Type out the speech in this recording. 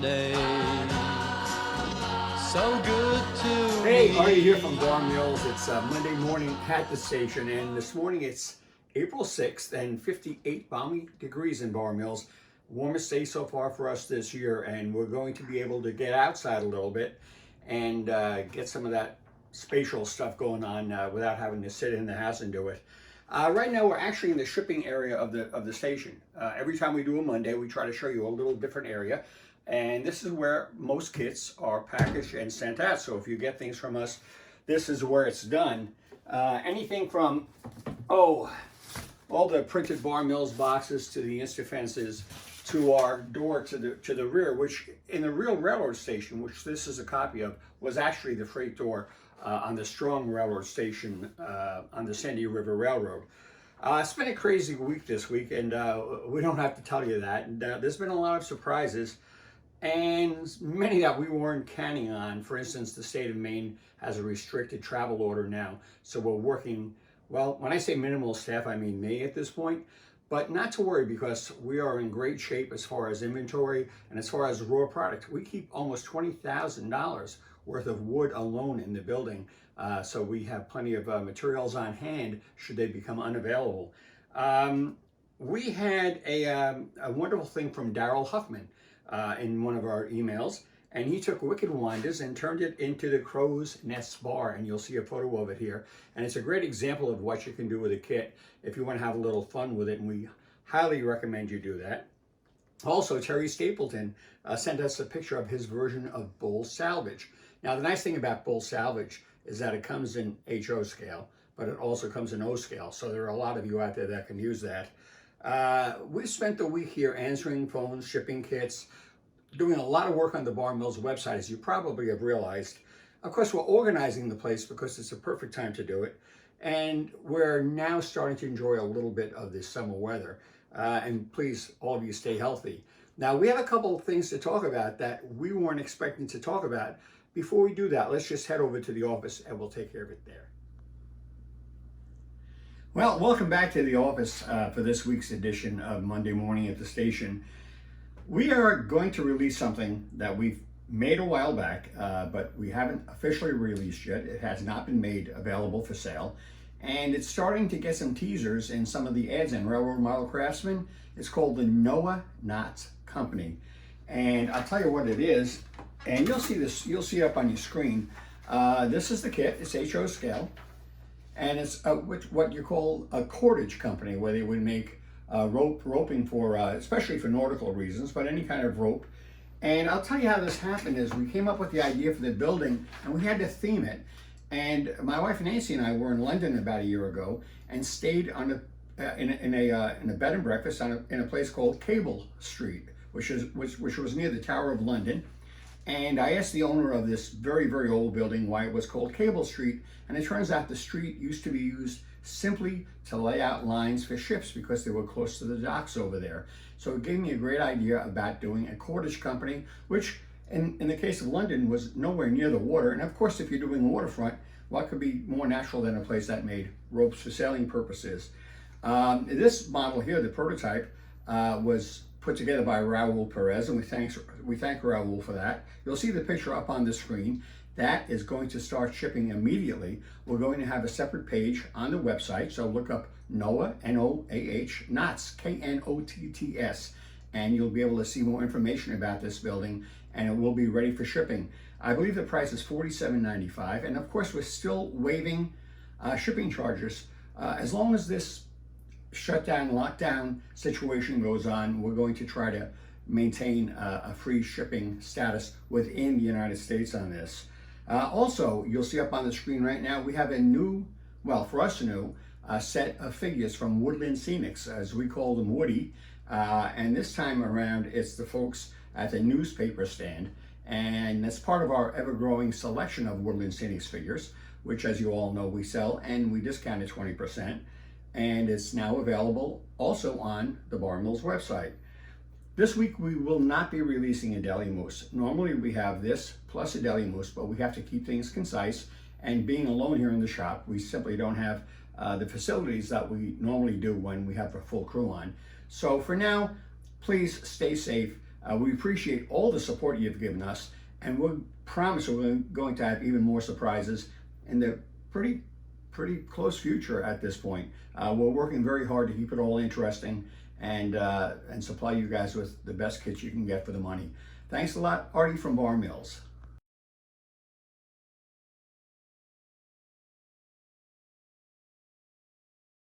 Monday. So good to Hey, me. Artie here from Bar Mills. It's Monday morning at the station, and this morning it's April 6th and 58 balmy degrees in Bar Mills. Warmest day so far for us this year, and we're going to be able to get outside a little bit and get some of that spatial stuff going on without having to sit in the house and do it. Right now we're actually in the shipping area of the station. Every time we do a Monday, we try to show you a little different area. And this is where most kits are packaged and sent out. So if you get things from us, this is where it's done. Anything from, all the printed Bar Mills boxes to the Instafences to our door to the rear, which in the real railroad station, which this is a copy of, was actually the freight door on the Strong Railroad Station on the Sandy River Railroad. It's been a crazy week this week, and we don't have to tell you that. And there's been a lot of surprises, and many that we weren't counting on. For instance, the state of Maine has a restricted travel order now, so we're working, well, when I say minimal staff, I mean me at this point, but not to worry, because we are in great shape as far as inventory and as far as raw product. We keep almost $20,000 worth of wood alone in the building, so we have plenty of materials on hand should they become unavailable. We had a wonderful thing from Daryl Huffman in one of our emails, and he took Wicked Winders and turned it into the Crow's Nest Bar, and you'll see a photo of it here. And it's a great example of what you can do with a kit if you want to have a little fun with it, and we highly recommend you do that. Also, Terry Stapleton sent us a picture of his version of Bull Salvage. Now, the nice thing about Bull Salvage is that it comes in HO scale, but it also comes in O scale, so there are a lot of you out there that can use that. We spent the week here answering phones, shipping kits, doing a lot of work on the Bar Mills website, as you probably have realized. Of course, we're organizing the place because it's a perfect time to do it, and we're now starting to enjoy a little bit of this summer weather. And please, all of you, stay healthy. Now, we have a couple of things to talk about that we weren't expecting to talk about. Before we do that, let's just head over to the office and we'll take care of it there. Well, welcome back to the office for this week's edition of Monday Morning at the Station. We are going to release something that we've made a while back, but we haven't officially released yet. It has not been made available for sale, and it's starting to get some teasers in some of the ads in Railroad Model Craftsman. It's called the Noah Knots Company, and I'll tell you what it is, and you'll see this. You'll see it up on your screen. This is the kit. It's HO scale, and it's what you call a cordage company, where they would make roping for, especially for nautical reasons, but any kind of rope. And I'll tell you how this happened is we came up with the idea for the building, and we had to theme it. And my wife Nancy and I were in London about a year ago and stayed on in a bed and breakfast in a place called Cable Street, which was near the Tower of London. And I asked the owner of this very, very old building why it was called Cable Street, and it turns out the street used to be used simply to lay out lines for ships because they were close to the docks over there. So it gave me a great idea about doing a cordage company, which in the case of London was nowhere near the water. And of course, if you're doing waterfront, what could be more natural than a place that made ropes for sailing purposes? This model here, the prototype, was put together by Raul Perez, and we thank Raul for that. You'll see the picture up on the screen. That is going to start shipping immediately. We're going to have a separate page on the website, so look up Noah, N-O-A-H, Knots, K-N-O-T-T-S, and you'll be able to see more information about this building, and it will be ready for shipping. I believe the price is $47.95, and of course we're still waiving shipping charges. As long as this shutdown, lockdown situation goes on, we're going to try to maintain a free shipping status within the United States on this. Also, you'll see up on the screen right now, we have a new, well, for us, a new set of figures from Woodland Scenics, as we call them Woody. And this time around, it's the folks at the newspaper stand. And that's part of our ever-growing selection of Woodland Scenics figures, which, as you all know, we sell and we discount at 20%. And it's now available also on the Bar Mills website. This week we will not be releasing a deli moose. Normally we have this plus a deli moose, but we have to keep things concise, and being alone here in the shop, we simply don't have the facilities that we normally do when we have a full crew on. So for now, please stay safe. We appreciate all the support you've given us, and we promise we're going to have even more surprises in the pretty close future at this point. We're working very hard to keep it all interesting and supply you guys with the best kits you can get for the money. Thanks a lot, Artie from Bar Mills.